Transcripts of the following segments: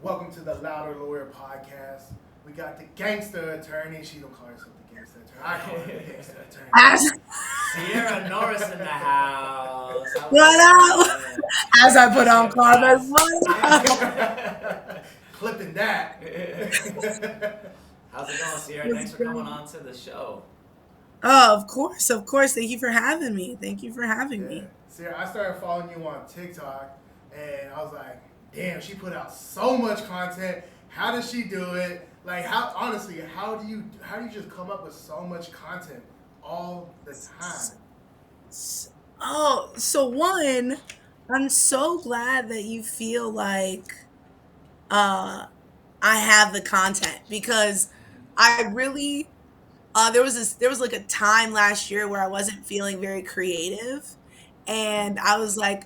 Welcome to the Louder Lawyer podcast. We got the gangster attorney. She don't call herself the gangster attorney. I call her the gangster attorney. As, Sierra Norris in the house. How's it what up? going? As I put on Shit Carlos, fast. what up? Clipping that. How's it going, Sierra? What's Thanks for coming good? on to the show. Oh, of course, of course. Thank you for having me. Thank you for having Yeah. me. Sarah, I started following you on TikTok, and I was like, damn, she put out so much content. How does she do it? Like, how honestly, how do you just come up with so much content all the time? Oh, so one, I'm so glad that you feel like uh I have the content because I really there was like a time last year where I wasn't feeling very creative, and I was like,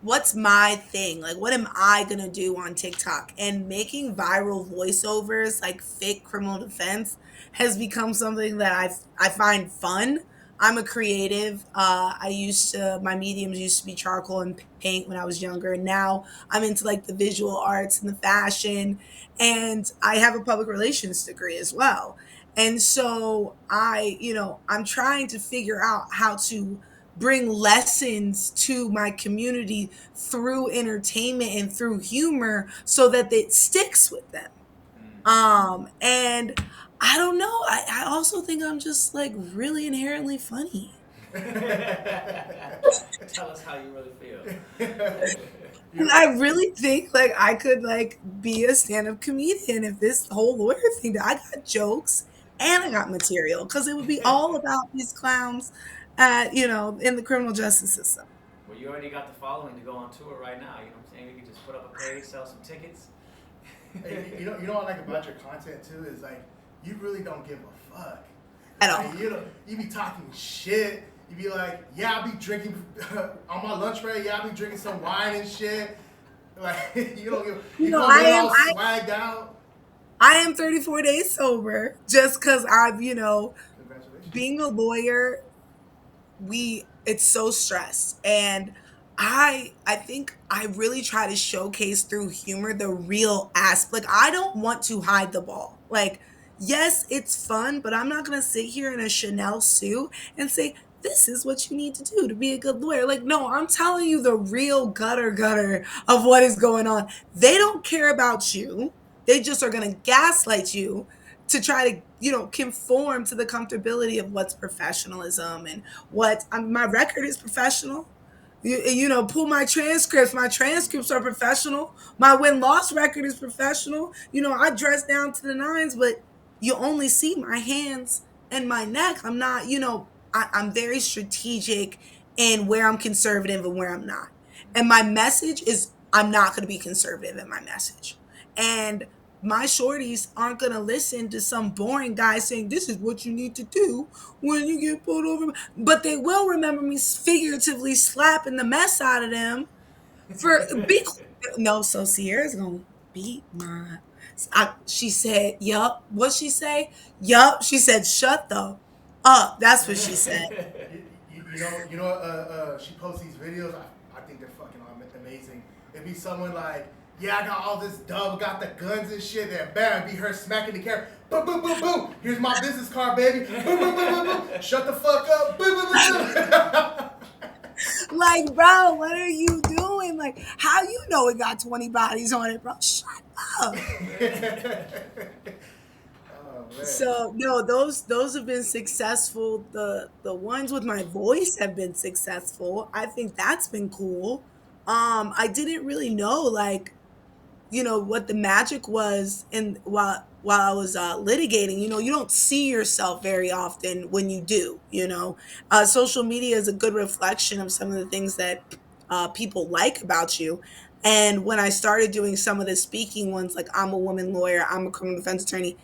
what's my thing? Like, what am I gonna do on TikTok? And making viral voiceovers like fake criminal defense has become something that I find fun. I'm a creative. I used to my mediums used to be charcoal and paint when I was younger, and now I'm into like the visual arts and the fashion, and I have a public relations degree as well. And so I'm trying to figure out how to bring lessons to my community through entertainment and through humor so that it sticks with them. And I don't know. I also think I'm just like really inherently funny. Tell us how you really feel. And I really think like I could like be a stand-up comedian if this whole lawyer thing. I got jokes and I got material because it would be all about these clowns at in the criminal justice system. Well, you already got the following to go on tour right now. You know what I'm saying? You can just put up a page, sell some tickets. You know what I like about your content too is like you really don't give a fuck. At all. Like, you be talking shit. You be like, yeah, I be drinking on my lunch break. Yeah, I be drinking some wine and shit. Like you don't give. You You know, come in all swagged out. I am 34 days sober just because I've, Congratulations. being a lawyer, it's so stressed. And I think I really try to showcase through humor the real aspect. Like I don't want to hide the ball. Like, yes, it's fun, but I'm not gonna sit here in a Chanel suit and say, this is what you need to do to be a good lawyer. Like, no, I'm telling you the real gutter of what is going on. They don't care about you. They just are gonna gaslight you to try to, conform to the comfortability of what's professionalism and my record is professional. Pull my transcripts. My transcripts are professional. My win loss record is professional. I dress down to the nines, but you only see my hands and my neck. I'm not, I'm very strategic in where I'm conservative and where I'm not. And my message is I'm not going to be conservative in my message. And my shorties aren't going to listen to some boring guy saying, this is what you need to do when you get pulled over. But they will remember me figuratively slapping the mess out of them for be no. So Sierra's gonna beat my. She said, "Yup." What she say? Yup. She said, "Shut the up." That's what she said. She posts these videos. I think they're fucking amazing. It'd be someone like, yeah, I got all this dub, got the guns and shit. Then bam, be her smacking the camera. Boom, boom, boom, boom. Here's my business card, baby. Boom, boom, boom, boom, boom. Shut the fuck up. Boom, boom, boom, boom. Like, bro, what are you doing? Like, how you know it got 20 bodies on it, bro? Shut up. Oh man. So no, those have been successful. The ones with my voice have been successful. I think that's been cool. I didn't really know like what the magic was in while I was litigating. You don't see yourself very often when you do. Social media is a good reflection of some of the things that people like about you. And when I started doing some of the speaking ones, like I'm a woman lawyer, I'm a criminal defense attorney,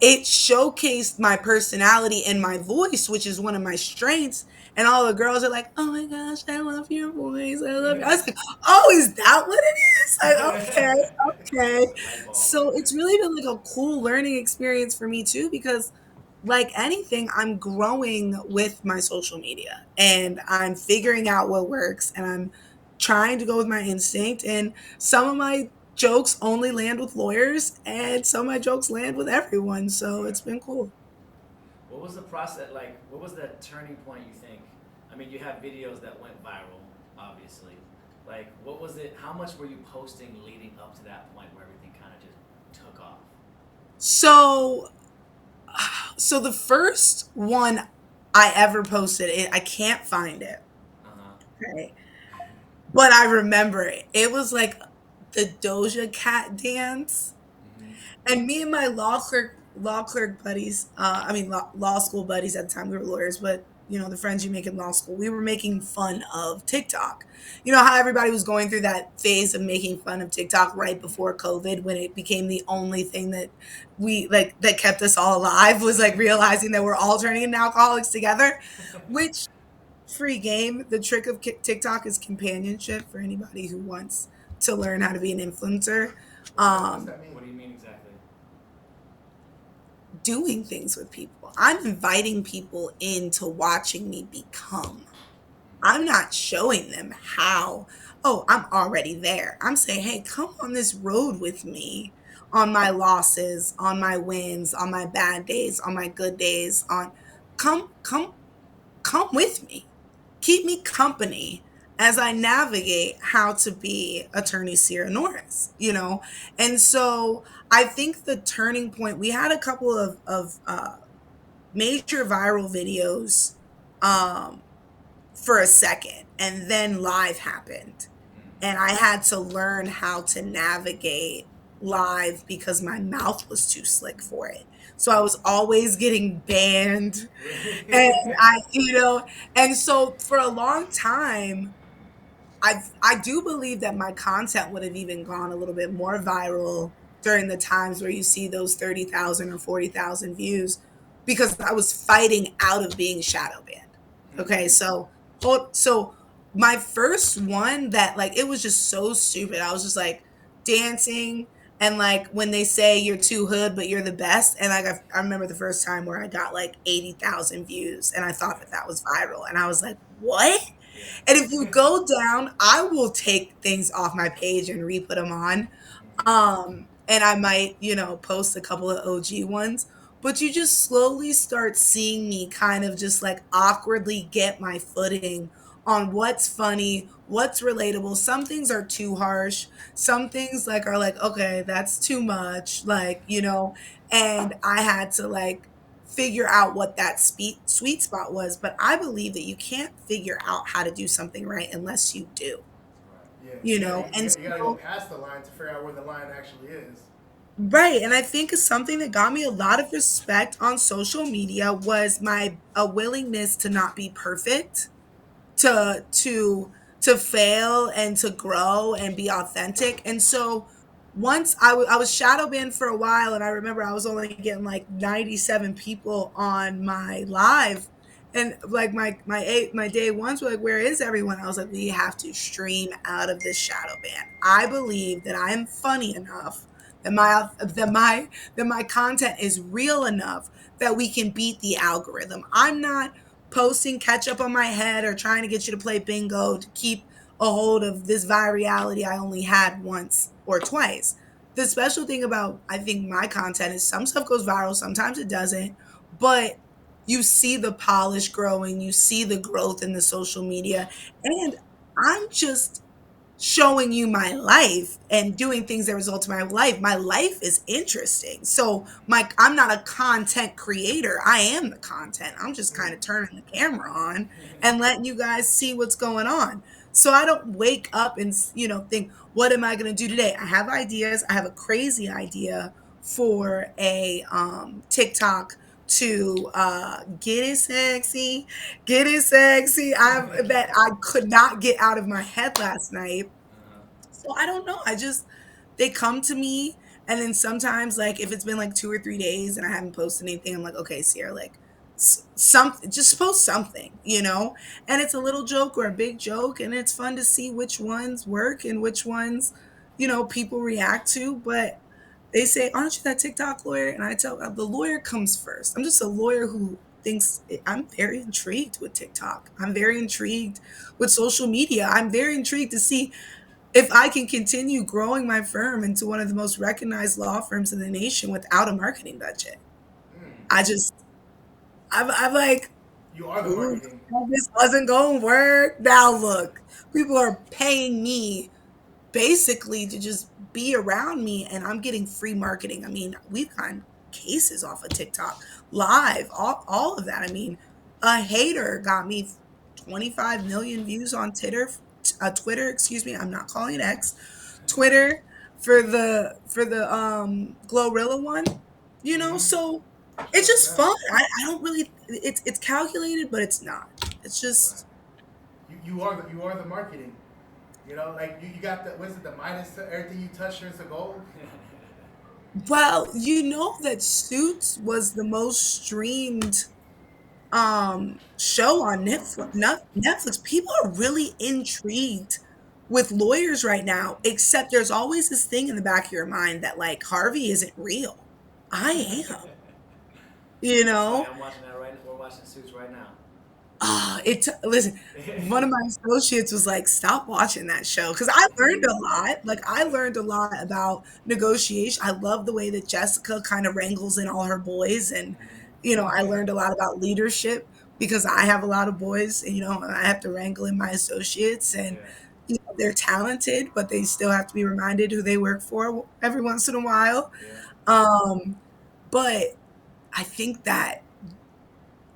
it showcased my personality and my voice, which is one of my strengths. And all the girls are like, "Oh my gosh, I love your voice. I love you." I was like, "Oh, is that what it is?" Like, okay, okay. Light bulb So moment. it's really been like a cool learning experience for me too, because like anything, I'm growing with my social media and I'm figuring out what works and I'm trying to go with my instinct. And some of my jokes only land with lawyers, and some of my jokes land with everyone. So Right. it's been cool. What was the process like? What was the turning point you think? I mean, you have videos that went viral, obviously. Like, what was it? How much were you posting leading up to that point where everything kind of just took off? So, so the first one I ever posted, I can't find it. Uh huh. Okay. But I remember it. It was like the Doja Cat dance. Mm-hmm. And me and my law clerk buddies, I mean law school buddies at the time, we were lawyers, but you know, the friends you make in law school, we were making fun of TikTok. You know how everybody was going through that phase of making fun of TikTok right before COVID, when it became the only thing that we like that kept us all alive, was like realizing that we're all turning into alcoholics together, which free game. The trick of TikTok is companionship for anybody who wants to learn how to be an influencer. What's Um, that mean? What do you mean exactly? doing things with people. I'm inviting people into watching me become. I'm not showing them how, oh, I'm already there. I'm saying, hey, come on this road with me, on my losses, on my wins, on my bad days, on my good days, on come, come, come with me. Keep me company as I navigate how to be attorney Cierra Norris, you know? And so I think the turning point, we had a couple of major viral videos um, for a second, and then live happened. And I had to learn how to navigate live because my mouth was too slick for it. So I was always getting banned, and Really? and so for a long time, I do believe that my content would have even gone a little bit more viral during the times where you see those 30,000 or 40,000 views, because I was fighting out of being shadow banned. Okay, so my first one that, like, it was just so stupid. I was just like dancing, and like when they say you're too hood but you're the best, and like I remember the first time where I got like 80,000 views, and I thought that that was viral, and I was like, what? And if you Yeah. go down, I will take things off my page and re-put them on. And I might, post a couple of OG ones, but you just slowly start seeing me kind of just like awkwardly get my footing on what's funny, what's relatable. Some things are too harsh. Some things like are like, okay, that's too much. And I had to like figure out what that sweet spot was. But I believe that you can't figure out how to do something right unless you do, Yeah, you know? And you gotta go so, past the line to figure out where the line actually is. right, and I think something that got me a lot of respect on social media was my a willingness to not be perfect, to fail and to grow and be authentic. And so once I was shadow banned for a while, and I remember I was only getting like 97 people on my live, and like my day ones were like, where is everyone? I was like, we have to stream out of this shadow ban. I believe that I am funny enough, that my content is real enough that we can beat the algorithm. I'm not posting ketchup on my head or trying to get you to play bingo to keep a hold of this virality I only had once or twice. The special thing about, I think, my content is some stuff goes viral, sometimes it doesn't, but you see the polish growing, you see the growth in the social media, and I'm just showing you my life and doing things that result in my life. My life is interesting. So I'm not a content creator. I am the content. I'm just kind of turning the camera on and letting you guys see what's going on. So I don't wake up and think, what am I going to do today? I have ideas. I have a crazy idea for a TikTok to get it sexy. That I could not get out of my head last night. So I don't know. They come to me, and then sometimes, like, if it's been like 2 or 3 days and I haven't posted anything, I'm like, okay, Sierra, like, something, just post something. And it's a little joke or a big joke, and it's fun to see which ones work and which ones, people react to. But they say, aren't you that TikTok lawyer? And I tell the lawyer comes first. I'm just a lawyer who thinks I'm very intrigued with TikTok. I'm very intrigued with social media. I'm very intrigued to see if I can continue growing my firm into one of the most recognized law firms in the nation without a marketing budget. Mm. I just, I'm like, You are the ooh, marketing. this wasn't going to work. Now look, people are paying me basically to just be around me, and I'm getting free marketing. I mean, we've gotten cases off of TikTok live, all of that. I mean, a hater got me 25 million views on Twitter, excuse me. I'm not calling it X. Twitter for the Glorilla one, Mm-hmm. so That's it's fucking just fun. bad. I don't really it's calculated, but it's not. It's Right. just You are the marketing. Like you got the what's it the Midas to everything you touch turns to gold. well, you know that Suits was the most streamed show on Netflix. People are really intrigued with lawyers right now, except there's always this thing in the back of your mind that like Harvey isn't real. I am, you It's funny. know? I'm watching that right. We're watching Suits right now. Listen, one of my associates was like, "Stop watching that show," because I learned a lot. Like, I learned a lot about negotiation. I love the way that Jessica kind of wrangles in all her boys, and I learned a lot about leadership because I have a lot of boys, and and I have to wrangle in my associates, and Yeah. they're talented, but they still have to be reminded who they work for every once in a while. Yeah. Um, but I think that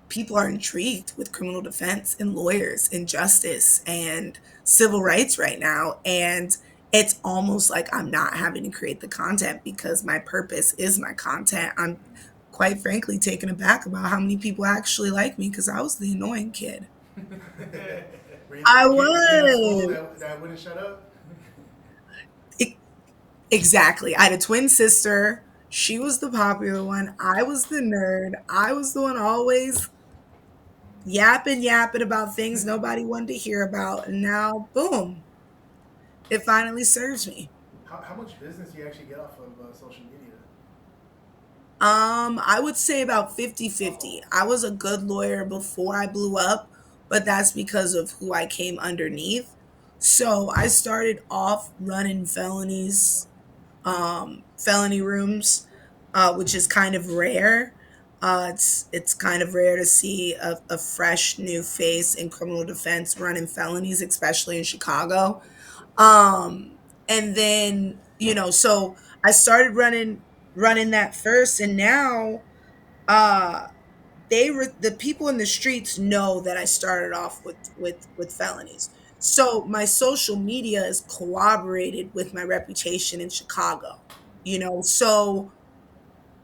people are intrigued with criminal defense and lawyers and justice and civil rights right now. And it's almost like I'm not having to create the content because my purpose is my content. I'm quite frankly taken aback about how many people actually like me because I was the annoying kid. Were you I the kid in school was. that wouldn't shut up? E- exactly. I had a twin sister. She was the popular one. I was the nerd. I was the one always yapping about things nobody wanted to hear about. And now, boom, it finally serves me. How much business do you actually get off of social media? I would say about 50-50. I was a good lawyer before I blew up, but that's because of who I came underneath. So I started off running felony rooms, which is kind of rare. It's kind of rare to see a fresh new face in criminal defense running felonies, especially in Chicago. And then so I started running that first, and now uh the people in the streets know that I started off with felonies. So my social media is corroborated with my reputation in Chicago. So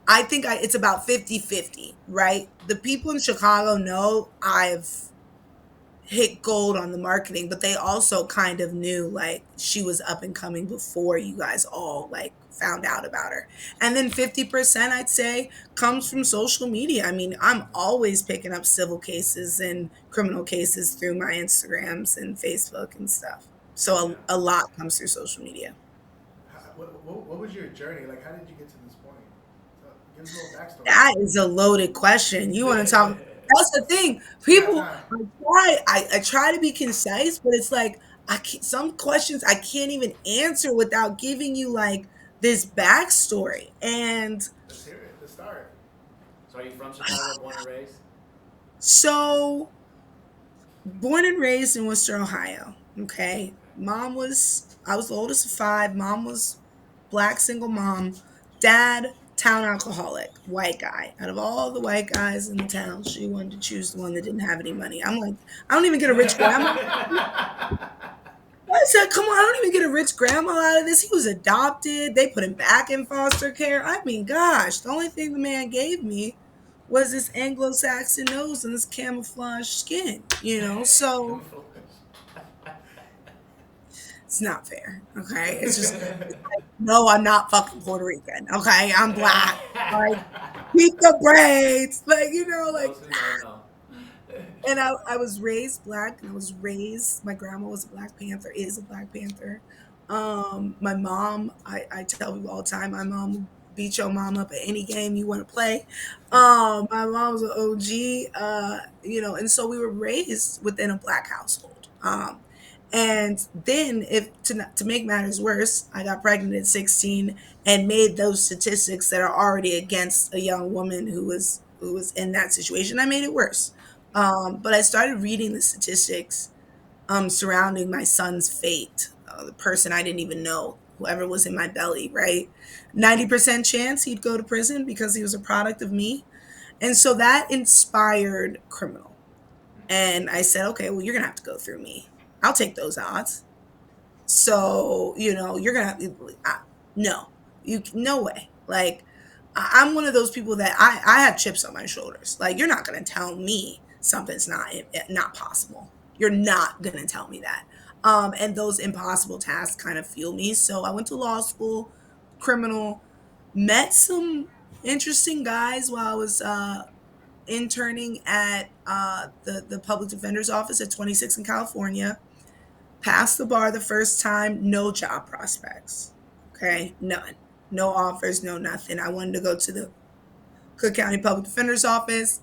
I think it's about 50-50, right? The people in Chicago know I've hit gold on the marketing, but they also kind of knew like she was up and coming before you guys all like found out about her. And then 50% I'd say comes from social media. I mean, I'm always picking up civil cases and criminal cases through my Instagrams and Facebook and stuff. Yeah. So a lot comes through social media. What was your journey? Like, how did you get to this point? So, give us a little backstory. That is a loaded question. You want to talk? That's the thing. We got People, time. I try to be concise, but it's like some questions I can't even answer without giving you like this backstory. And Let's hear it. Let's start. So are you from Chicago, born and raised? so, born and raised in Worcester, Ohio. Okay, Okay. I was the oldest of five. Mom was black single mom. Dad, town alcoholic, white guy. Out of all the white guys in the town, she wanted to choose the one that didn't have any money. I'm like, I don't even get a rich grandma. I said, come on, I don't even get a rich grandma out of this. He was adopted. They put him back in foster care. I mean, gosh, the only thing the man gave me was this Anglo-Saxon nose and this camouflage skin, So it's not fair. Okay. It's like, no, I'm not fucking Puerto Rican. Okay. I'm black. Like, keep the braids. Like, like, Those who know know. and I was raised black, and my grandma was a Black Panther, is a Black Panther. My mom, I tell people all the time, my mom will beat your mom up at any game you want to play. My mom was an OG, and so we were raised within a black household. And then, if to make matters worse, I got pregnant at 16 and made those statistics that are already against a young woman who was in that situation. I made it worse. But I started reading the statistics surrounding my son's fate, the person I didn't even know, whoever was in my belly, right? 90% chance he'd go to prison because he was a product of me. And so that inspired Criminal. And I said, okay, well, you're going to have to go through me. I'll take those odds. So, you're going to, no, no way. Like, I'm one of those people that I have chips on my shoulders. Like, you're not going to tell me something's not possible. You're not going to tell me that. And those impossible tasks kind of fuel me. So I went to law school, Criminal, met some interesting guys while I was interning at the public defender's office at 26 in California. Passed the bar the first time, no job prospects. Okay, none. No offers, no nothing. I wanted to go to the Cook County Public Defender's Office.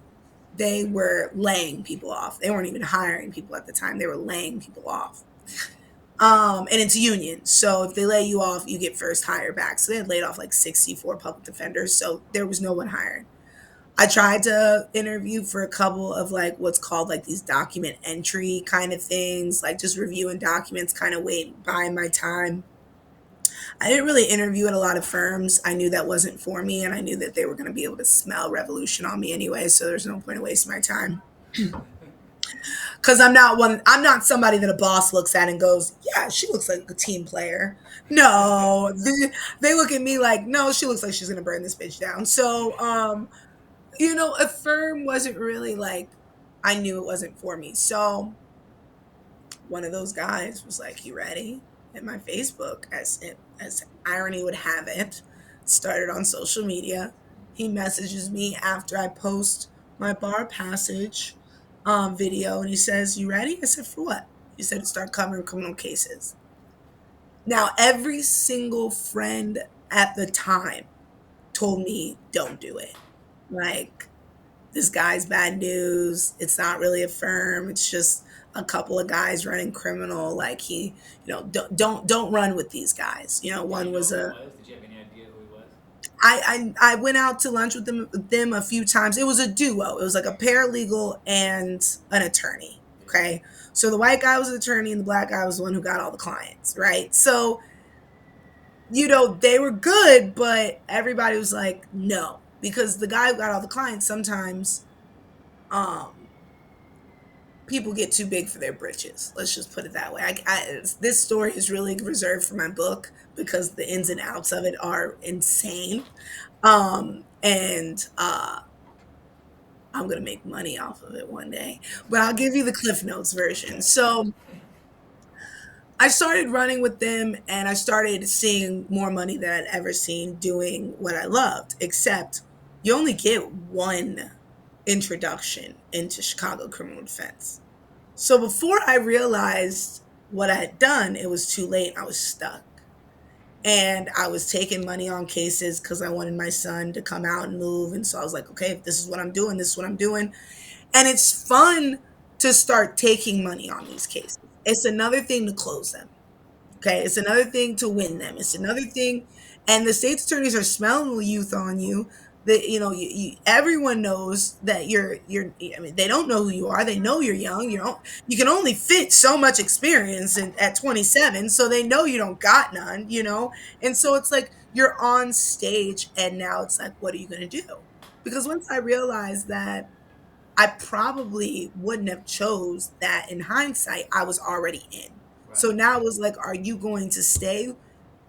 They were laying people off. They weren't even hiring people at the time. They were laying people off. And it's union. So if they lay you off, you get first hire back. So they had laid off like 64 public defenders. So there was no one hired. I tried to interview for a couple of like what's called like these document entry kind of things, like just reviewing documents, kind of waiting by my time. I didn't really interview at a lot of firms. I knew that wasn't for me, and I knew that they were going to be able to smell revolution on me anyway. So there's no point in wasting my time. Because I'm not somebody that a boss looks at and goes, yeah, she looks like a team player. No, they look at me like, no, she looks like she's going to burn this bitch down. So, a firm wasn't really like, I knew it wasn't for me. So one of those guys was like, you ready? And my Facebook, as irony would have it, started on social media. He messages me after I post my bar passage video, and he says, you ready? I said, for what? He said, to start covering criminal cases. Now, every single friend at the time told me, don't do it. Like, this guy's bad news. It's not really a firm. It's just a couple of guys running Criminal. Like, don't run with these guys. One was a. Did you have any idea who he was? I went out to lunch with them a few times. It was a duo. It was like a paralegal and an attorney. Okay, so the white guy was an attorney and the black guy was the one who got all the clients. Right. So they were good, but everybody was like, no, because the guy who got all the clients sometimes, people get too big for their britches. Let's just put it that way. This story is really reserved for my book because the ins and outs of it are insane. And I'm going to make money off of it one day. But I'll give you the Cliff Notes version. So I started running with them and I started seeing more money than I'd ever seen doing what I loved, except you only get one introduction into Chicago criminal defense. So before I realized what I had done, it was too late. I was stuck. And I was taking money on cases because I wanted my son to come out and move. And so I was like, okay, if this is what I'm doing, this is what I'm doing. And it's fun to start taking money on these cases. It's another thing to close them. Okay. It's another thing to win them. It's another thing. And the state's attorneys are smelling the youth on you. That everyone knows that you're. I mean, they don't know who you are. They know you're young. You can only fit so much experience at 27, so they know you don't got none. And so it's like you're on stage, and now it's like, what are you gonna do? Because once I realized that I probably wouldn't have chose that in hindsight, I was already in. Right. So now it was like, are you going to stay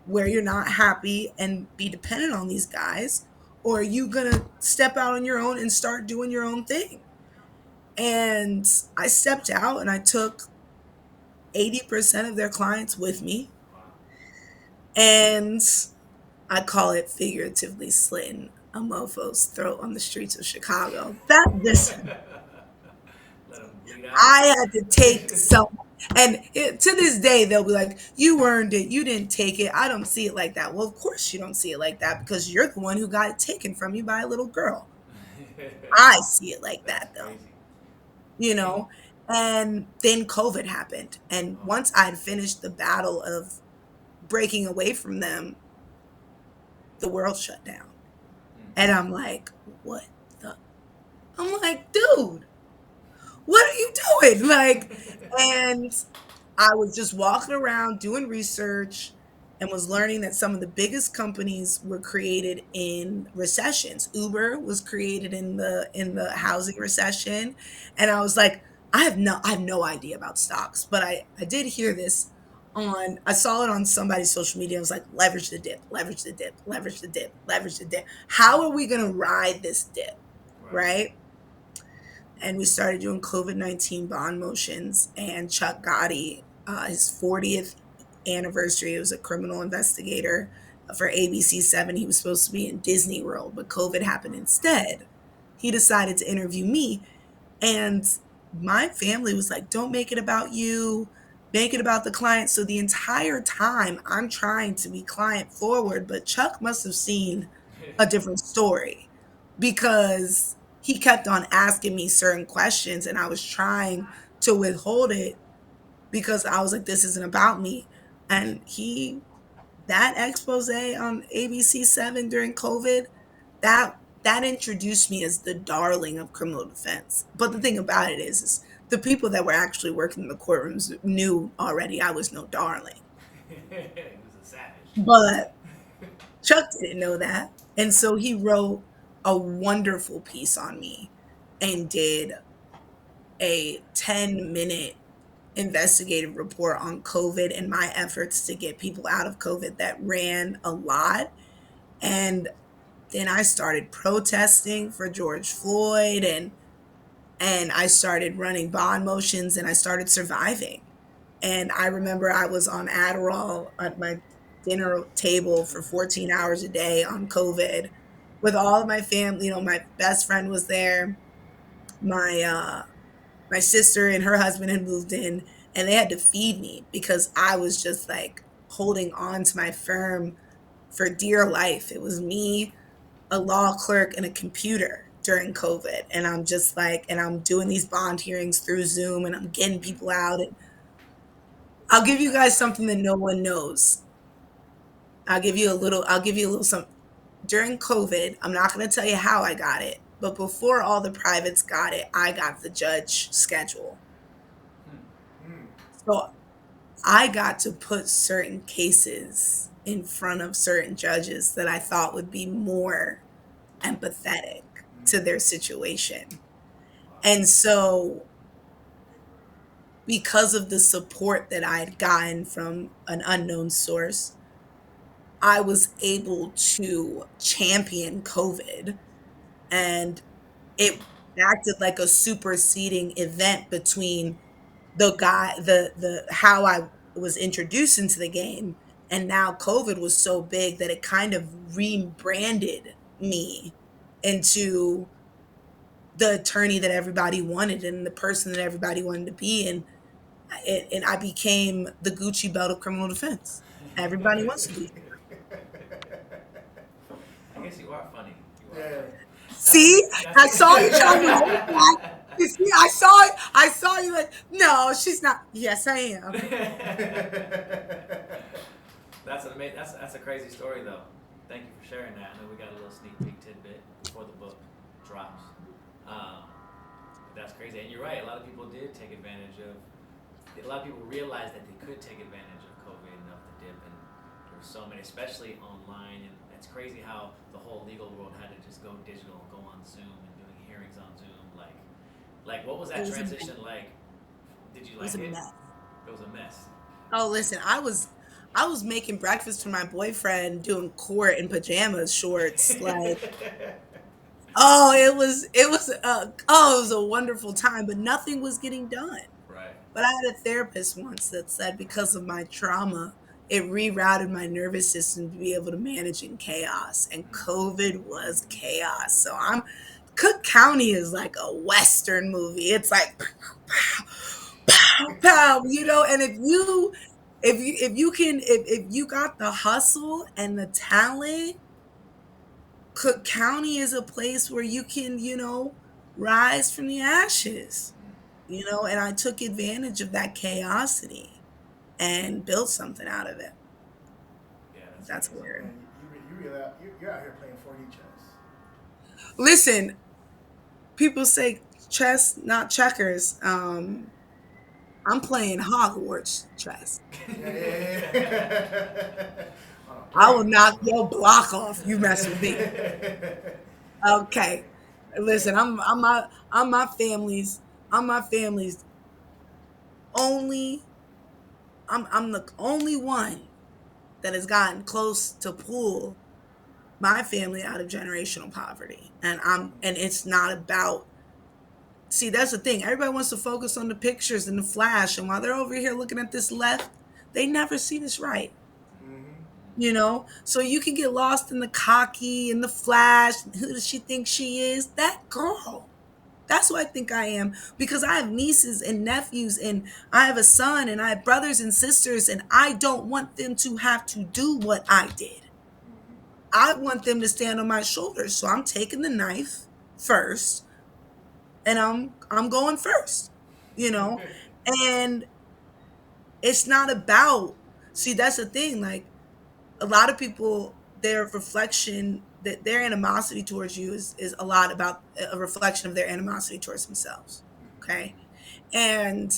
where you're not happy and be dependent on these guys? Or are you going to step out on your own and start doing your own thing? And I stepped out and I took 80% of their clients with me. And I call it figuratively slitting a mofo's throat on the streets of Chicago. Listen, I had to take some. And to this day, they'll be like, you earned it. You didn't take it. I don't see it like that. Well, of course you don't see it like that because you're the one who got it taken from you by a little girl. I see it like that, though. And then COVID happened. And Oh. once I had finished the battle of breaking away from them, the world shut down. And I'm like, what the? I'm like, dude, what are you doing? Like, and I was just walking around doing research and was learning that some of the biggest companies were created in recessions. Uber was created in the housing recession, and I was like, I have no idea about stocks, but I did hear this on I saw it on somebody's social media. I was like, leverage the dip, leverage the dip, leverage the dip, leverage the dip. How are we going to ride this dip, Right. right? And we started doing COVID-19 bond motions. And Chuck Gotti, his 40th anniversary, it was a criminal investigator for ABC 7. He was supposed to be in Disney World, but COVID happened instead. He decided to interview me, and my family was like, don't make it about you, make it about the client. So the entire time I'm trying to be client forward, but Chuck must have seen a different story because he kept on asking me certain questions and I was trying to withhold it because I was like, this isn't about me. And that expose on ABC 7 during COVID, that introduced me as the darling of criminal defense. But the thing about it is the people that were actually working in the courtrooms knew already I was no darling. He was a savage. But Chuck didn't know that. And so he wrote a wonderful piece on me and did a 10-minute investigative report on COVID and my efforts to get people out of COVID that ran a lot. And then I started protesting for George Floyd, and I started running bond motions, and I started surviving. And I remember I was on Adderall at my dinner table for 14 hours a day on COVID with all of my family. You know, my best friend was there. My sister and her husband had moved in, and they had to feed me because I was just like holding on to my firm for dear life. It was me, a law clerk, and a computer during COVID. And I'm just like, and I'm doing these bond hearings through Zoom and I'm getting people out. And I'll give you guys something that no one knows. I'll give you a little something. During COVID, I'm not going to tell you how I got it, but before all the privates got it, I got the judge schedule. So I got to put certain cases in front of certain judges that I thought would be more empathetic to their situation. And so, because of the support that I had gotten from an unknown source, I was able to champion COVID, and it acted like a superseding event between the how I was introduced into the game, and now COVID was so big that it kind of rebranded me into the attorney that everybody wanted and the person that everybody wanted to be. And I became the Gucci belt of criminal defense. Everybody wants to be. I guess you are funny. You are Yeah. funny. See, I saw you trying to hold That's- back. You see, I saw it. I saw you like, no, she's not. Yes, I am. That's a crazy story though. Thank you for sharing that. I know we got a little sneak peek tidbit before the book drops. But that's crazy, and you're right. A lot of people did take advantage of. A lot of people realized that they could take advantage of COVID and of the dip, and there were so many, especially online. And it's crazy how the whole legal world had to just go digital, go on Zoom, and doing hearings on Zoom. Like what was that It was a transition like? Did you It like was a it? mess. It was a mess. Oh, listen, I was making breakfast for my boyfriend, doing court in pajamas, shorts, like. Oh, it was a wonderful time, but nothing was getting done. Right. But I had a therapist once that said because of my trauma, it rerouted my nervous system to be able to manage in chaos. And COVID was chaos. So Cook County is like a Western movie. It's like pow, pow, pow, and if you got the hustle and the talent, Cook County is a place where you can, rise from the ashes. and I took advantage of that chaosity and built something out of it. Yeah, that's That's amazing. weird. Man, you're out here playing 4D chess. Listen, people say chess, not checkers. I'm playing Hogwarts chess. Yeah, yeah, yeah. On a I will brand knock new your block off. You mess with me. level. Okay. Listen, Hey, I'm my family's only I'm the only one that has gotten close to pull my family out of generational poverty. And it's not about, see, that's the thing. Everybody wants to focus on the pictures and the flash, and while they're over here looking at this left, they never see this right. So you can get lost in the cocky and the flash. Who does she think she is? That girl. That's who I think I am, because I have nieces and nephews, and I have a son, and I have brothers and sisters, and I don't want them to have to do what I did. I want them to stand on my shoulders. So I'm taking the knife first, and I'm going first. You know? And it's not about, see, that's the thing, like, a lot of people, their reflection, that their animosity towards you is a lot about a reflection of their animosity towards themselves. Okay. And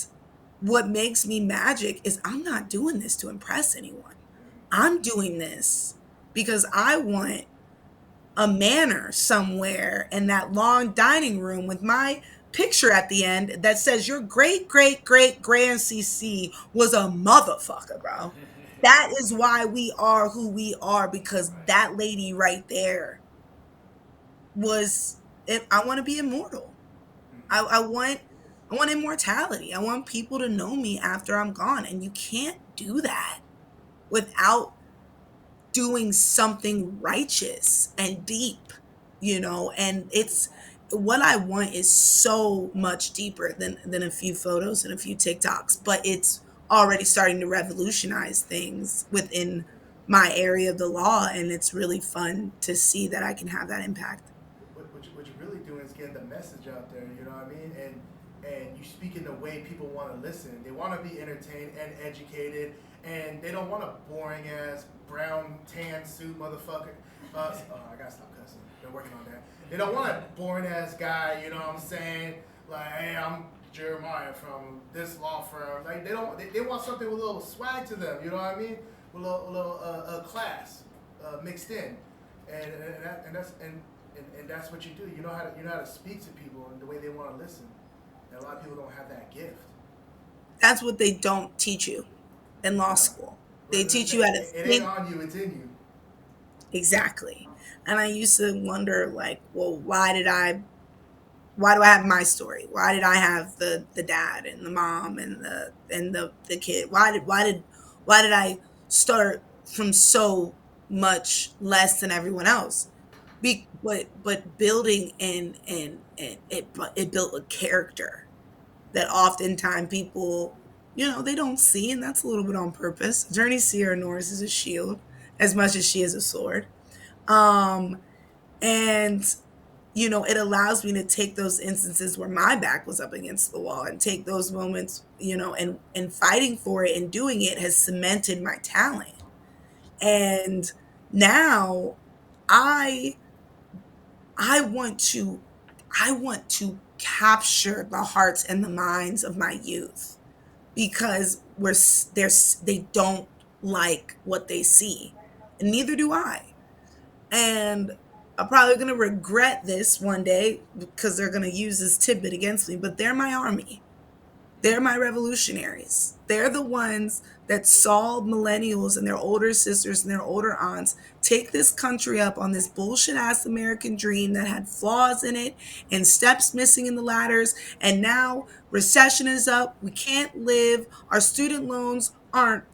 what makes me magic is I'm not doing this to impress anyone. I'm doing this because I want a manor somewhere in that long dining room with my picture at the end that says your great great great grand CC was a motherfucker, bro. That is why we are who we are, because Right. that lady right there was, I want to be immortal. I, I want I want immortality. I want people to know me after I'm gone. And you can't do that without doing something righteous and deep, and it's, what I want is so much deeper than a few photos and a few TikToks, but it's already starting to revolutionize things within my area of the law, and it's really fun to see that I can have that impact. What you're really doing is getting the message out there. You know what I mean? And you speak in the way people want to listen. They want to be entertained and educated, and they don't want a boring ass brown tan suit motherfucker. I gotta stop cussing. They're working on that. They don't want a boring ass guy. You know what I'm saying? Like, hey, I'm Jeremiah from this law firm. Like, they don't. They want something with a little swag to them. You know what I mean? With a little class mixed in, and that's what you do. You know how to speak to people in the way they want to listen. And a lot of people don't have that gift. That's what they don't teach you in law You know, school. but They teach you how to it ain't think. on you; it's in you. Exactly. And I used to wonder, like, well, why do I have my story? Why did I have the dad and the mom and the kid? Why did I start from so much less than everyone else? But building, and it built a character that oftentimes people, they don't see, and that's a little bit on purpose. Journey Sierra Norris is a shield as much as she is a sword. Um, and it allows me to take those instances where my back was up against the wall and take those moments, and fighting for it and doing it has cemented my talent. And now I I want to I want to capture the hearts and the minds of my youth, because they don't like what they see, and neither do I. And I'm probably going to regret this one day because they're going to use this tidbit against me, but they're my army. They're my revolutionaries. They're the ones that saw millennials and their older sisters and their older aunts take this country up on this bullshit ass American dream that had flaws in it and steps missing in the ladders. And now recession is up. We can't live. Our student loans are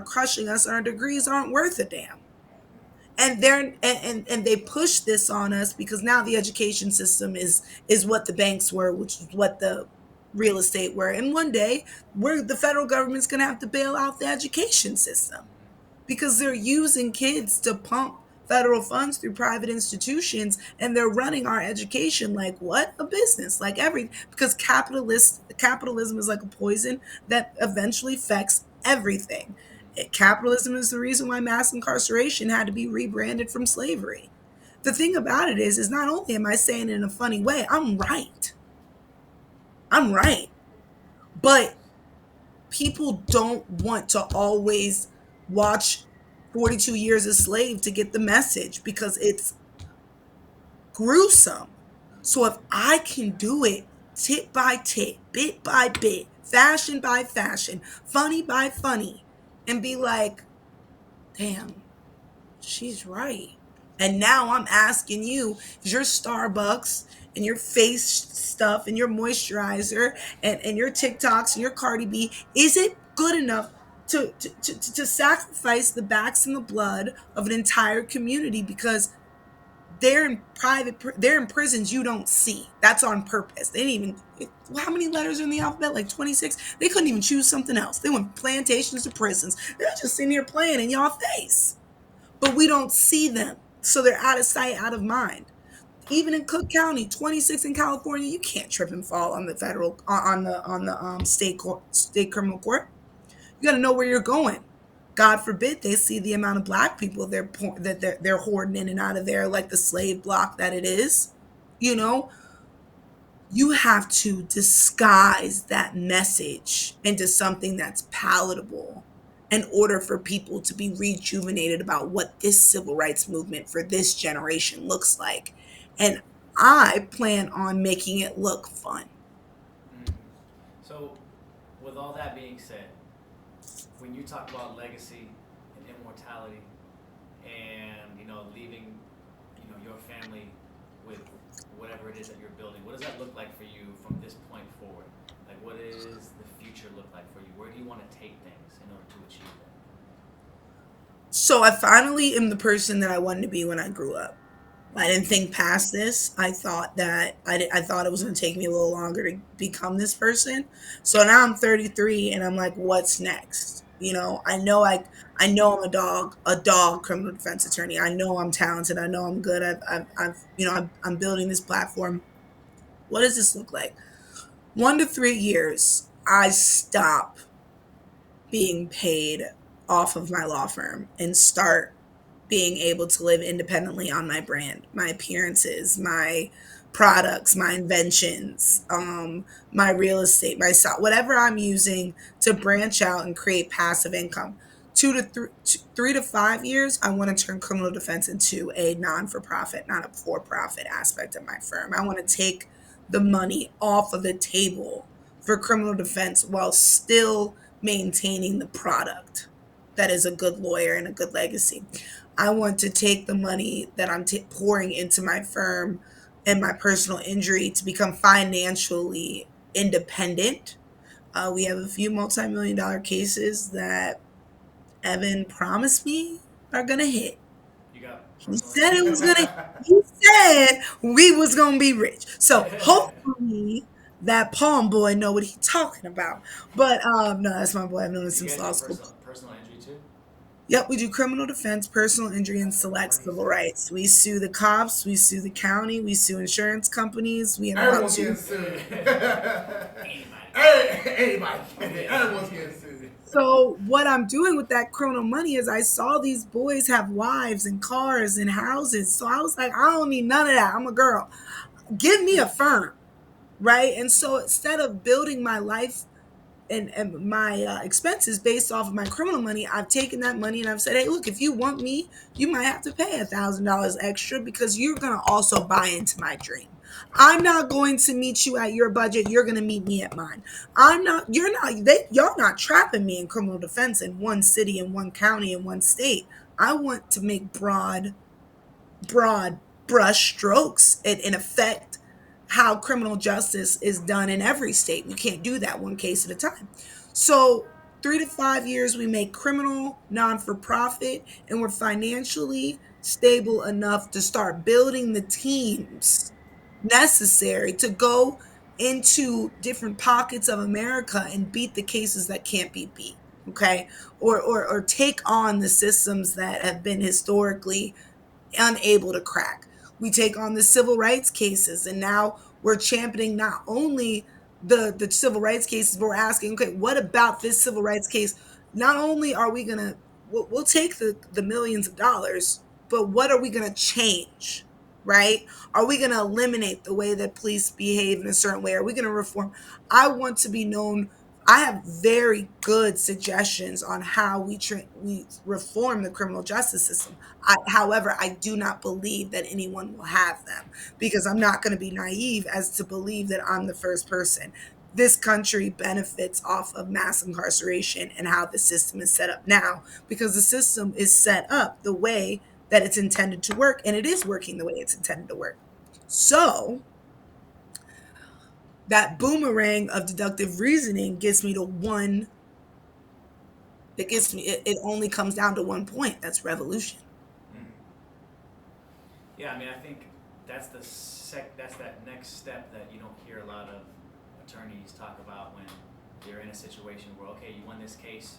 crushing us. Our degrees aren't worth a damn. And they push this on us because now the education system is what the banks were, which is what the real estate were. And one day the federal government's going to have to bail out the education system because they're using kids to pump federal funds through private institutions, and they're running our education like what? A business, like everything. Because capitalism is like a poison that eventually affects everything. Capitalism is the reason why mass incarceration had to be rebranded from slavery. The thing about it is not only am I saying it in a funny way, I'm right. I'm right. But people don't want to always watch 42 Years a Slave to get the message because it's gruesome. So if I can do it tit by tit, bit by bit, fashion by fashion, funny by funny, and be like, damn, she's right. And now I'm asking you, is your Starbucks and your face stuff and your moisturizer and your TikToks and your Cardi B, is it good enough to sacrifice the backs and the blood of an entire community because they're in prisons you don't see. That's on purpose. They didn't even, how many letters are in the alphabet? Like 26? They couldn't even choose something else. They went plantations to prisons. They're just sitting here playing in y'all face. But we don't see them. So they're out of sight, out of mind. Even in Cook County, 26 in California, you can't trip and fall on the federal on the state criminal court. You got to know where you're going. God forbid they see the amount of black people they're hoarding in and out of there, like the slave block that it is. You know, you have to disguise that message into something that's palatable in order for people to be rejuvenated about what this civil rights movement for this generation looks like. And I plan on making it look fun. Mm. So, with all that being said, when you talk about legacy and immortality, and leaving, your family with whatever it is that you're building, what does that look like for you from this point forward? Like, what does the future look like for you? Where do you want to take things in order to achieve that? So I finally am the person that I wanted to be when I grew up. I didn't think past this. I thought that I thought it was going to take me a little longer to become this person. So now I'm 33 and I'm like, what's next? I know I'm a dog criminal defense attorney. I know I'm talented. I know I'm good. I'm building this platform. What does this look like? 1 to 3 years, I stop being paid off of my law firm and start being able to live independently on my brand, my appearances, my products, my inventions, my real estate, my whatever I'm using to branch out and create passive income. 3 to 5 years, I want to turn criminal defense into a non-for-profit, not a for-profit aspect of my firm. I want to take the money off of the table for criminal defense while still maintaining the product that is a good lawyer and a good legacy. I want to take the money that I'm pouring into my firm and my personal injury to become financially independent. We have a few multi-million-dollar cases that Evan promised me are gonna hit. You got He personal said it was injury? gonna. He said we was gonna be rich. So hopefully that Palm boy know what he talking about. But no, that's my boy. I've known him Do you since guys law do school. personal injury too? Yep, we do criminal defense, personal injury, and select civil rights. We sue the cops, we sue the county, we sue insurance companies. We have about Everyone's getting sued. Anybody. Everyone's getting sued. So what I'm doing with that criminal money is I saw these boys have wives and cars and houses. So I was like, I don't need none of that. I'm a girl. Give me a firm, right? And so instead of building my life and my expenses based off of my criminal money, I've taken that money and I've said, hey, look, if you want me, you might have to pay $1,000 extra because you're going to also buy into my dream. I'm not going to meet you at your budget. You're going to meet me at mine. Y'all not trapping me in criminal defense in one city, in one county, in one state. I want to make broad brush strokes and affect how criminal justice is done in every state. We can't do that one case at a time. So 3 to 5 years, we make criminal non-for-profit, and we're financially stable enough to start building the teams necessary to go into different pockets of America and beat the cases that can't be beat. Okay. Or take on the systems that have been historically unable to crack. We take on the civil rights cases, and now we're championing not only the civil rights cases, but we're asking, okay, what about this civil rights case? Not only are we gonna we'll take the millions of dollars, but what are we gonna change? Right? Are we gonna eliminate the way that police behave in a certain way? Are we gonna reform? I want to be known. I have very good suggestions on how we reform the criminal justice system. However, I do not believe that anyone will have them, because I'm not going to be naive as to believe that I'm the first person. This country benefits off of mass incarceration and how the system is set up now, because the system is set up the way that it's intended to work, and it is working the way it's intended to work. So that boomerang of deductive reasoning gets me to one. It only comes down to one point. That's revolution. Yeah, I mean, I think that's that's that next step that you don't hear a lot of attorneys talk about when you're in a situation where, okay, you won this case,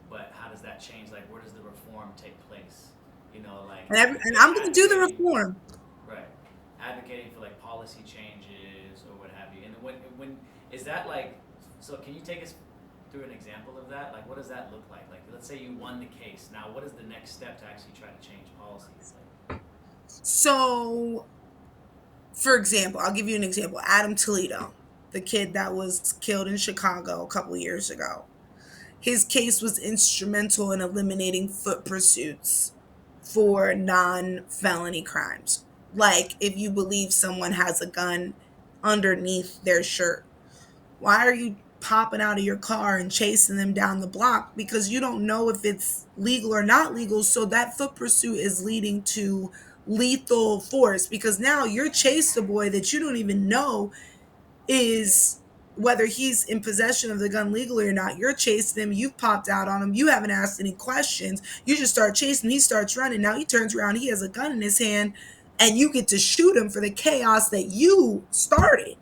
but how does that change? Like, where does the reform take place? You know, like, And I'm going to do the reform. right, advocating for like policy changes or what have you. And when is that like? So can you take us through an example of that? Like, what does that look like? Like, let's say you won the case. Now, what is the next step to actually try to change policies? Like, So, for example, I'll give you an example. Adam Toledo, the kid that was killed in Chicago a couple years ago. His case was instrumental in eliminating foot pursuits for non-felony crimes. Like if you believe someone has a gun underneath their shirt, why are you popping out of your car and chasing them down the block? Because you don't know if it's legal or not legal. So that foot pursuit is leading to lethal force, because now you're chased a boy that you don't even know is whether he's in possession of the gun legally or not. You're chasing him, you've popped out on him, you haven't asked any questions, you just start chasing, he starts running, now he turns around, he has a gun in his hand, and you get to shoot him for the chaos that you started.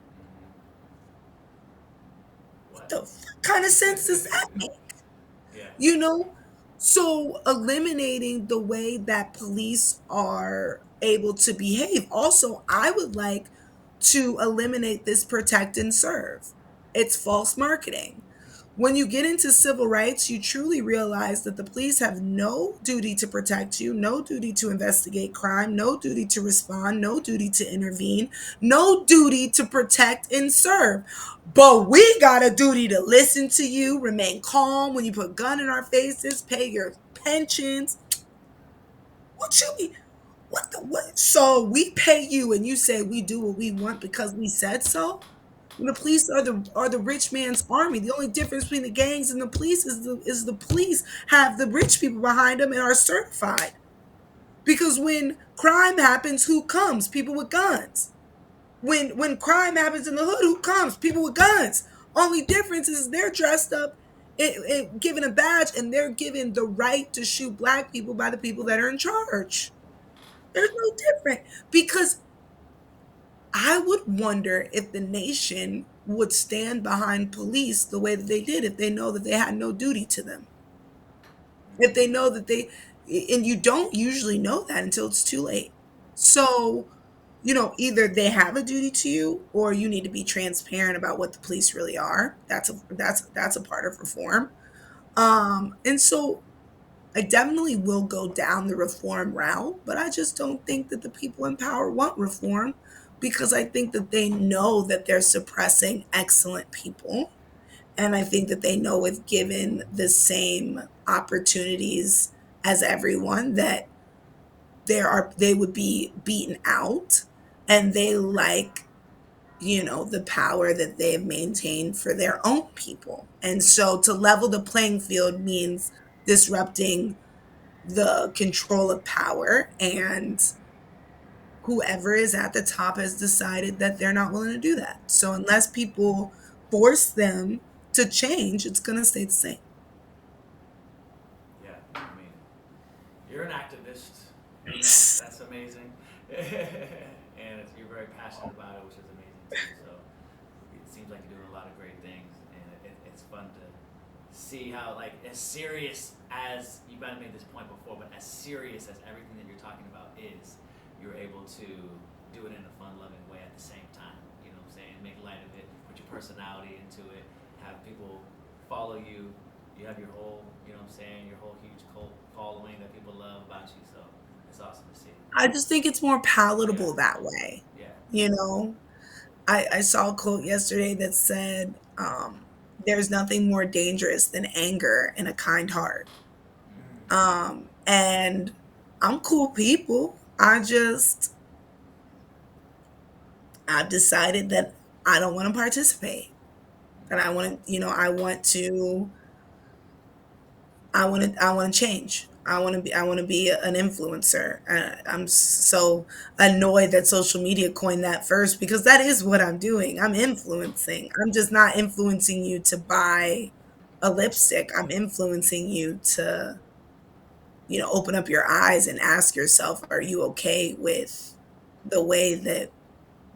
What the fuck kind of sense does that make? yeah. You know? So eliminating the way that police are able to behave. Also, I would like to eliminate this protect and serve. It's false marketing. When you get into civil rights, you truly realize that the police have no duty to protect you, no duty to investigate crime, no duty to respond, no duty to intervene, no duty to protect and serve. But we got a duty to listen to you, remain calm when you put gun in our faces, pay your pensions. What you mean? What the what? So we pay you and you say we do what we want because we said so? When the police are the rich man's army. The only difference between the gangs and the police is the police have the rich people behind them and are certified. Because when crime happens, who comes? People with guns. When crime happens in the hood, who comes? People with guns. Only difference is they're dressed up, given a badge, and they're given the right to shoot black people by the people that are in charge. There's no different, because I would wonder if the nation would stand behind police the way that they did if they know that they had no duty to them. If they know that and you don't usually know that until it's too late. So, either they have a duty to you, or you need to be transparent about what the police really are. That's a part of reform. And so I definitely will go down the reform route, but I just don't think that the people in power want reform, because I think that they know that they're suppressing excellent people. And I think that they know, if given the same opportunities as everyone, that they would be beaten out, and they like, the power that they have maintained for their own people. And so to level the playing field means disrupting the control of power, and whoever is at the top has decided that they're not willing to do that. So unless people force them to change, it's going to stay the same. Yeah, I mean, you're an activist. That's amazing. And you're very passionate about it, which is amazing too. So it seems like you're doing a lot of great things, and it's fun to see how, like, as serious as, you might have made this point before, but as serious as everything that you're talking about is, you're able to do it in a fun loving way at the same time. You know what I'm saying? Make light of it, put your personality into it, have people follow you. You have your whole, you know what I'm saying, your whole huge cult following that people love about you. So it's awesome to see. I just think it's more Yeah, palatable that way. yeah. You know, I saw a quote yesterday that said, there's nothing more dangerous than anger and a kind heart. And I'm cool people. I've decided that I don't want to participate. And I want to, I want to change. I want to be an influencer. I'm so annoyed that social media coined that first because that is what I'm doing. I'm influencing. I'm just not influencing you to buy a lipstick. I'm influencing you to, open up your eyes and ask yourself, are you okay with the way that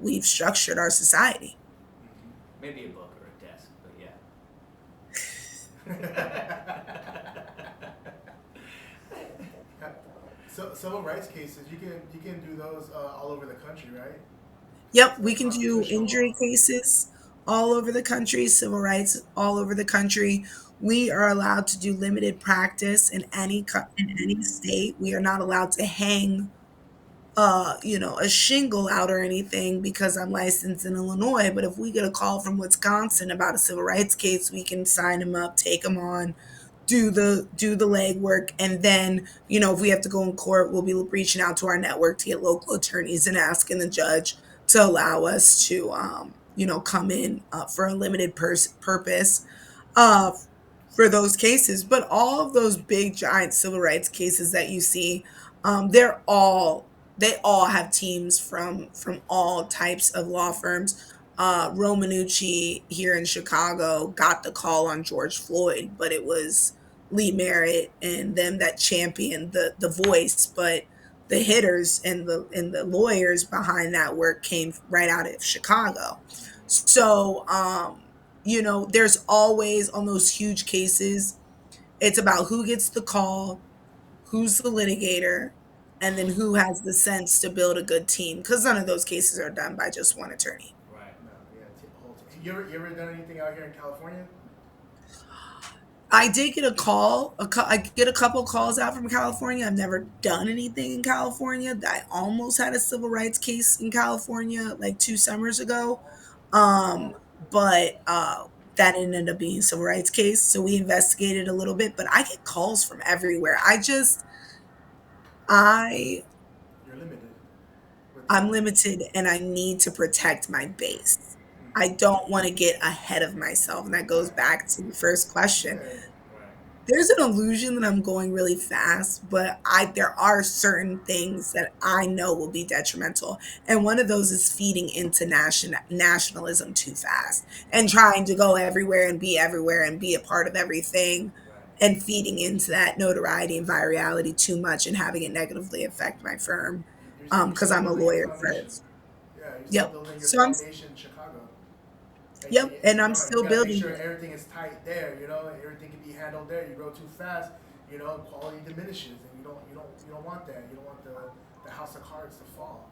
we've structured our society? Maybe a book or a desk, but yeah. So civil rights cases, you can do those all over the country, right? Yep, It's we like can do constitutional law. injury cases all over the country, civil rights all over the country. We are allowed to do limited practice in in any state. We are not allowed to hang a shingle out or anything because I'm licensed in Illinois. But if we get a call from Wisconsin about a civil rights case, we can sign them up, take them on, do the legwork, and then if we have to go in court, we'll be reaching out to our network to get local attorneys and asking the judge to allow us to come in for a limited purpose uh, for those cases. But all of those big giant civil rights cases that you see, they all have teams from all types of law firms. Romanucci here in Chicago got the call on George Floyd, but it was Lee Merritt and them that championed the voice. But the hitters and the lawyers behind that work came right out of Chicago. So there's always on those huge cases, it's about who gets the call, who's the litigator, and then who has the sense to build a good team. Because none of those cases are done by just one attorney. Right. No, yeah, whole you ever done anything out here in California? I did get a call. I get a couple calls out from California. I've never done anything in California. I almost had a civil rights case in California like 2 summers ago, um, but that ended up being a civil rights case. So we investigated a little bit. But I get calls from everywhere. I You're limited with I'm limited and I need to protect my base. I don't want to get ahead of myself. And that goes right. back to the first question. Yeah. Right. There's an illusion that I'm going really fast, but there are certain things that I know will be detrimental. And one of those is feeding into nationalism too fast and trying to go everywhere and be a part of everything Right. and feeding into that notoriety and virality too much and having it negatively affect my firm You're because still I'm a building your lawyer foundation. first. Yeah, you're still Yep. building your So I'm foundation in Chicago. Yep, and I'm You still gotta make building sure it. everything is tight there. Everything can be handled there. You grow too fast, quality diminishes, and you don't want that. You don't want the house of cards to fall.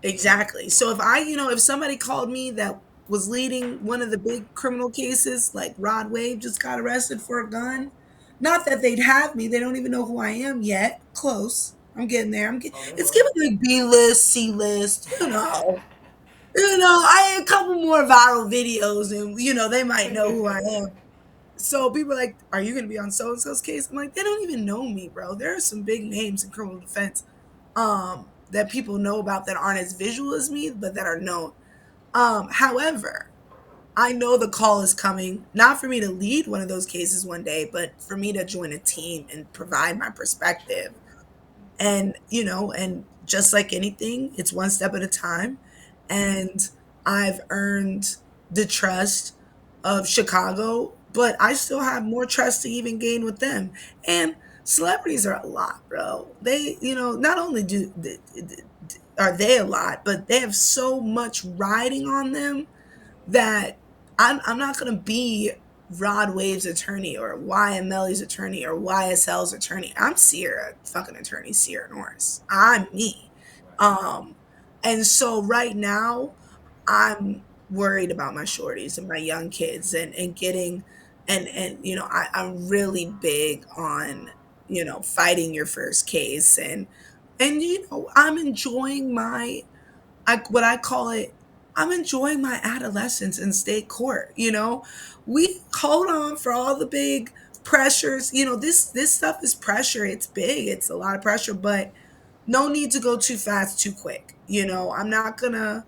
You know. Exactly. So if somebody called me that was leading one of the big criminal cases, like Rod Wave just got arrested for a gun, not that they'd have me. They don't even know who I am yet. Close. I'm getting there. Oh, they It's will. giving like B list, C list. I had a couple more viral videos, and they might know who I am. So people are like, "Are you going to be on so and so's case?" I'm like, "They don't even know me, bro. There are some big names in criminal defense that people know about that aren't as visual as me, but that are known. However, I know the call is coming, not for me to lead one of those cases one day, but for me to join a team and provide my perspective. Champion. And just like anything, it's one step at a time. And I've earned the trust of Chicago, but I still have more trust to even gain with them. And celebrities are a lot, bro. Not only are they a lot, but they have so much riding on them that I'm not going to be Rod Wave's attorney or YMLE's attorney or YSL's attorney. I'm Sierra fucking attorney, Cierra Norris. I'm me. Um, and so right now, I'm worried about my shorties and my young kids and getting and I'm really big on fighting your first case and I'm enjoying my what I call it, I'm enjoying my adolescence in state court. We hold on for all the big pressures. This stuff is pressure. It's big. It's a lot of pressure, but no need to go too fast, too quick. I'm not gonna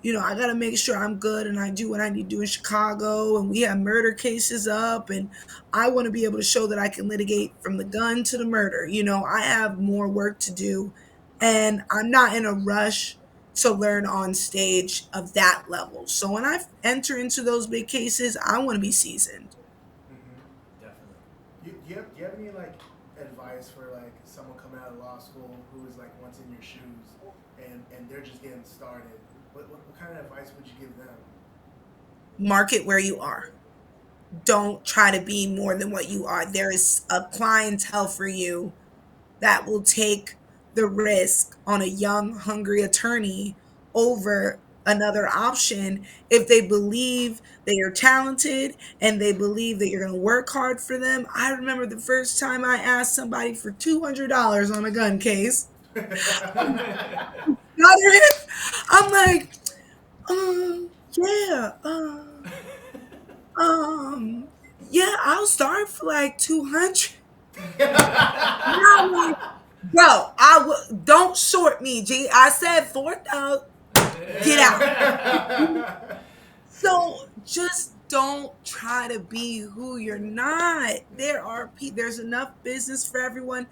I got to make sure I'm good and I do what I need to do in Chicago. And we have murder cases up, and I want to be able to show that I can litigate from the gun to the murder. I have more work to do, and I'm not in a rush to learn on stage of that level. So when I enter into those big cases, I want to be seasoned. Definitely. Do you have any like advice for like someone coming out of law school who is like once in your shoes and they're just getting started? What kind of advice would you give them? Market where you are. Don't try to be more than what you are. There is a clientele for you that will take the risk on a young, hungry attorney over another option if they believe that you're talented and they believe that you're going to work hard for them. I remember the first time I asked somebody for $200 on a gun case. I'm like, yeah, um, yeah, I'll start for like 200. I'm like, bro, don't short me, G. I said 4,000. Get out. So just don't try to be who you're not. There's enough business for everyone.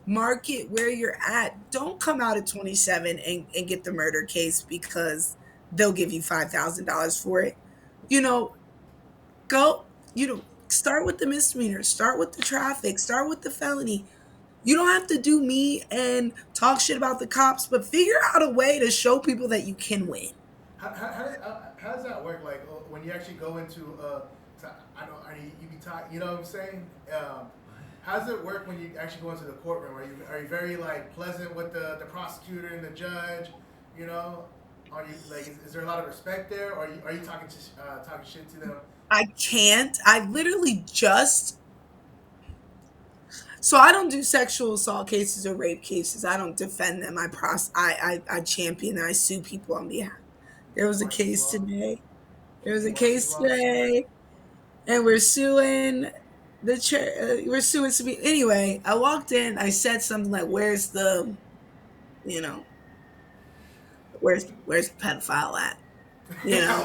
Market where you're at. Don't come out at 27 and get the murder case because they'll give you $5,000 for it. You know, go, start with the misdemeanor, start with the traffic, start with the felony. You don't have to do me and talk shit about the cops, but figure out a way to show people that you can win. How does that work? Like when you actually go into I know you be talking. You know what I'm saying? How does it work when you actually go into the courtroom? Are you very like pleasant with the prosecutor and the judge? You know, are you like is there a lot of respect there, or are you talking shit to them? I can't. I literally just so I don't do sexual assault cases or rape cases. I don't defend them. I champion and I sue people on behalf. There was a Martial case law? today. There was You a do martial case law too? today, and we're suing we're suing some. Anyway, I walked in. I said something like, "Where's the, you know, where's the pedophile at?" You know,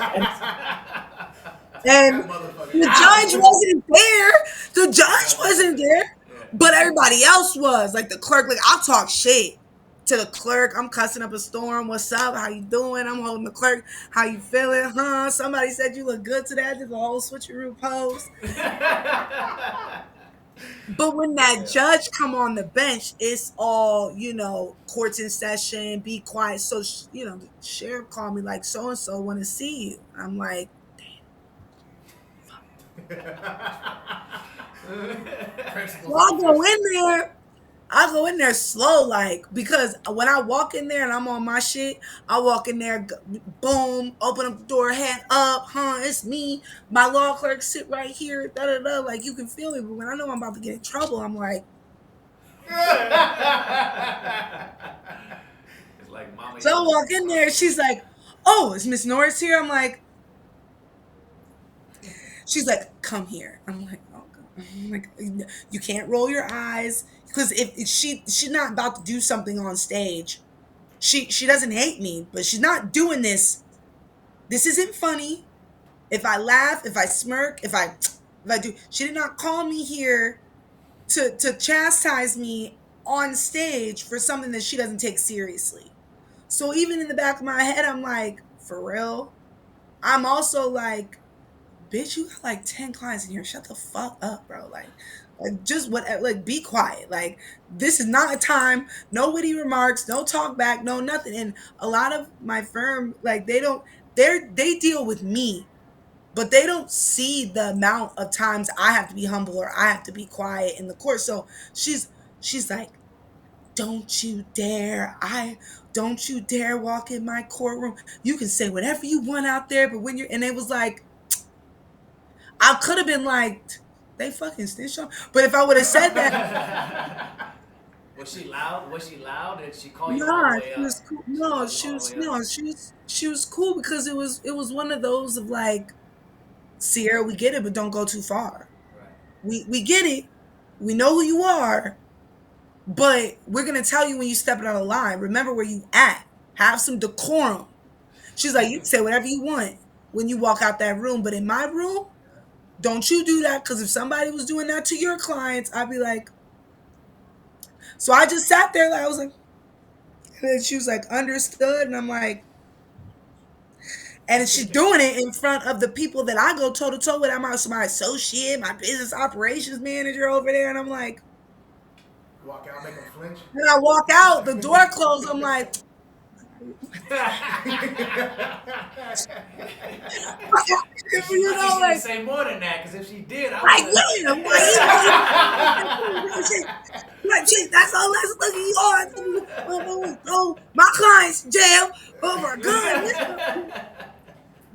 Take and that motherfucker the out. judge wasn't there. The judge Not there. wasn't there, Yeah. but everybody else was. Like the clerk. Like I'll talk shit to the clerk. I'm cussing up a storm. What's up? How you doing? I'm holding the clerk. How you feeling? Huh? Somebody said you look good today. I did the whole switcheroo pose. But when that Yeah. judge come on the bench, it's all, courts in session, be quiet. So, the sheriff called me like, so and so want to see you. I'm like, Principal's well, I'll go office. in there. I'll go in there slow, like, because when I walk in there and I'm on my shit, I walk in there, boom, open up the door, head up, it's me. My law clerk sit right here, da da da. Like, you can feel me. But when I know I'm about to get in trouble, I'm like, It's like mama so I yelling walk at in the there. hospital. She's like, oh, is Miss Norris here? I'm like, she's like, come here. I'm like, oh God. I'm like, you can't roll your eyes because if she's not about to do something on stage, she doesn't hate me, but she's not doing this. This isn't funny. If I laugh, if I smirk, if I do, she did not call me here to chastise me on stage for something that she doesn't take seriously. So even in the back of my head, I'm like, for real. I'm also like, bitch, you got like 10 clients in here. Shut the fuck up, bro. Like just what, like, be quiet. Like, this is not a time, no witty remarks, no talk back, no nothing. And a lot of my firm, like, they deal with me, but they don't see the amount of times I have to be humble or I have to be quiet in the court. So she's like, don't you dare, don't you dare walk in my courtroom. You can say whatever you want out there, but when you're, and it was like, I could have been like, they fucking snitched on. But if I would have said that, Was she loud? Was she loud? Did she call you all the nah, way she up? was cool. She No, called you all the way up. she was cool because it was one of those of like, Sierra, we get it, but don't go too far. Right. We get it. We know who you are, but we're gonna tell you when you step out of the line. Remember where you at. Have some decorum. She's like, you can say whatever you want when you walk out that room, but in my room, don't you do that, because if somebody was doing that to your clients, I'd be like, so I just sat there, like I was like, and then she was like, understood, and I'm like, and she's doing it in front of the people that I go toe to toe with. I'm also my associate, my business operations manager over there, and I'm like, Walk out, make them flinch. when I walk out, the door closed. I'm like, She, you I think know, she like, would say more than that, because if she did, I like, would. yeah, like, shit, that's all that's looking you are. Oh, my client's in jail over a gun.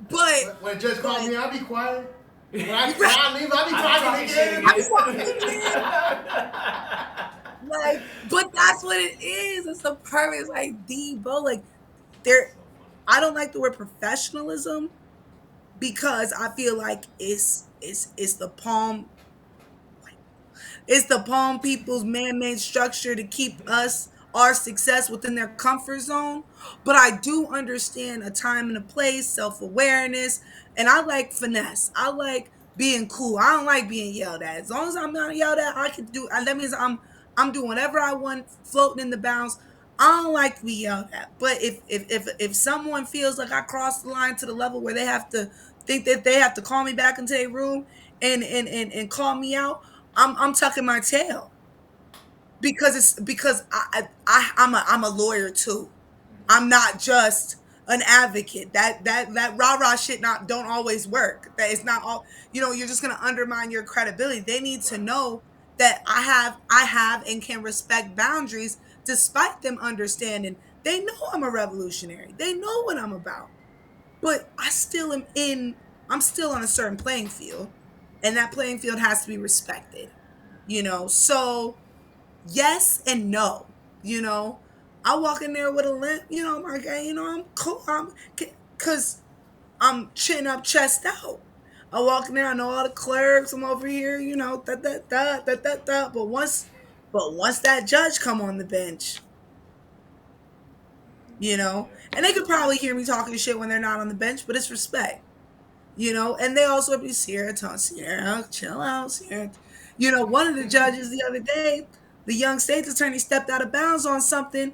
But When a judge calls me, I'll be quiet. When I leave, I'll be talking talking shit again. like, but that's what it is. It's the purpose, like Debo. Like, there, I don't like the word professionalism because I feel like it's the palm. It's the palm people's man-made structure to keep us our success within their comfort zone. But I do understand a time and a place, self-awareness, and I like finesse. I like being cool. I don't like being yelled at. As long as I'm not yelled at, I can do. That means I'm doing whatever I want, floating in the bounds. I don't like to be yelled at. But if someone feels like I crossed the line to the level where they have to think that they have to call me back into a room and call me out, I'm tucking my tail because it's because I'm a lawyer too. I'm not just an advocate. That rah rah shit not don't always work. That it's not all. You're just gonna undermine your credibility. They need to know that I have and can respect boundaries despite them understanding. They know I'm a revolutionary. They know what I'm about. But I'm still on a certain playing field, and that playing field has to be respected. So yes and no. you know I walk in there with a limp, my guy, I'm cool. Cause I'm chin up, chest out. I walk in there, I know all the clerks, I'm over here, da da da da da da. But once that judge come on the bench, and they could probably hear me talking shit when they're not on the bench, but it's respect. And they also be Sierra, Sierra, chill out, Sierra. One of the judges the other day, the young state's attorney stepped out of bounds on something,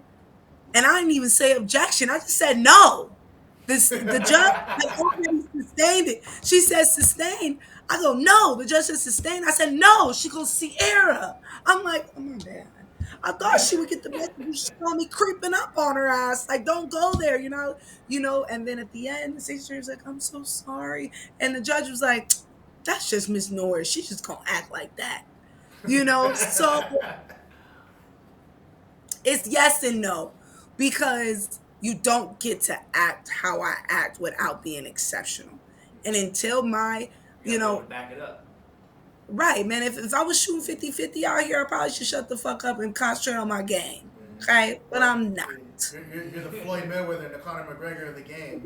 and I didn't even say objection. I just said no. The judge had already sustained it. She said sustained. I go, no. The judge said sustained. I said no. She goes, Sierra. I'm like, oh my bad. I thought she would get the message. She saw me creeping up on her ass. Like, don't go there, And then at the end, the secretary was like, I'm so sorry. And the judge was like, that's just Miss Norris. She's just gonna act like that. So it's yes and no, because you don't get to act how I act without being exceptional. And until my, You gotta back it up. right, man, if I was shooting 50-50 out here, I probably should shut the fuck up and concentrate on my game. Okay? But I'm not. You're the Floyd Mayweather and the Conor McGregor of the game.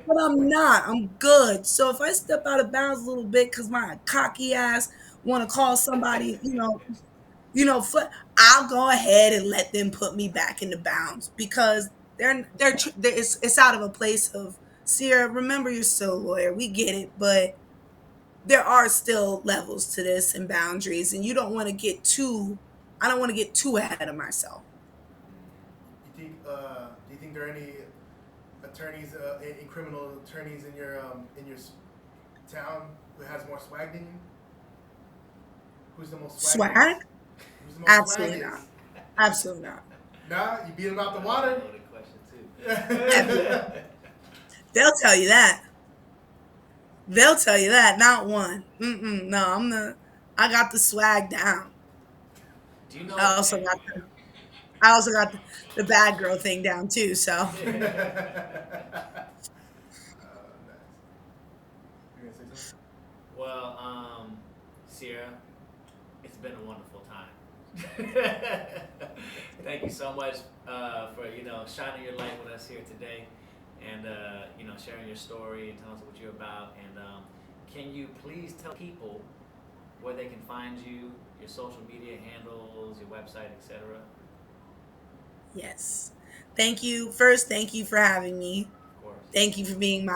But I'm not. I'm good. So if I step out of bounds a little bit because my cocky ass want to call somebody, I'll go ahead and let them put me back into bounds, because it's out of a place of, Sierra, remember, you're still a lawyer. We get it, but there are still levels to this and boundaries, and you don't want to get too. I don't want to get too ahead of myself. Do you think there are any attorneys, any criminal attorneys in your town who has more swag than you? Who's the most swag? Swag? Who's the most Absolutely swag not. Absolutely not. Nah, you beat him out the water. Question too. They'll tell you that. They'll tell you that. Not one. No, I got the swag down. Do you know? I also got the I also got the bad girl thing down too. So Nice. You're gonna say something? Well, Sierra, it's been a wonderful time. Thank you so much for shining your light with us here today, and sharing your story and telling us what you're about. And can you please tell people where they can find you, your social media handles, your website, etc. yes, thank you. First, thank you for having me. Of course. Thank you for being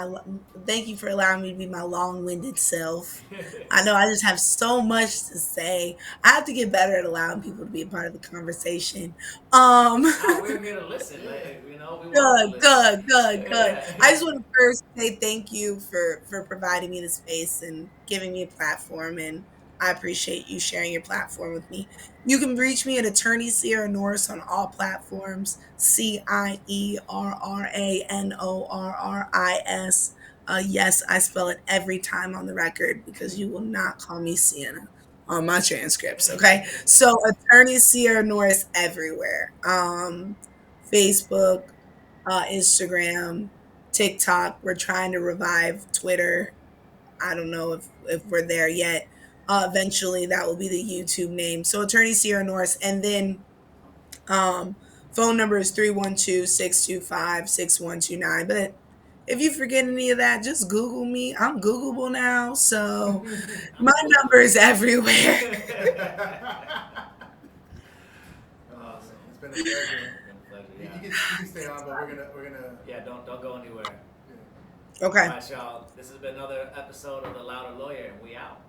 thank you for allowing me to be my long-winded self. I know I just have so much to say. I have to get better at allowing people to be a part of the conversation. No, we're here to listen. Like, we want to Good, listen. good, good, good. Yeah. I just want to first say thank you for providing me the space and giving me a platform, and I appreciate you sharing your platform with me. You can reach me at Attorney Cierra Norris on all platforms. CIERRANORRIS. Yes, I spell it every time on the record because you will not call me Sienna on my transcripts. Okay, so Attorney Cierra Norris everywhere. Facebook, Instagram, TikTok. We're trying to revive Twitter. I don't know if we're there yet. Eventually, that will be the YouTube name. So, Attorney Sierra Norris. And then phone number is 312-625-6129. But if you forget any of that, just Google me. I'm Googleable now. So, my number is everywhere. Awesome. It's been a pleasure. It's been a pleasure. You Yeah. can stay on, but we're gonna. Yeah. Don't go anywhere. Yeah. Okay. All right, y'all. This has been another episode of The Louder Lawyer, and we out.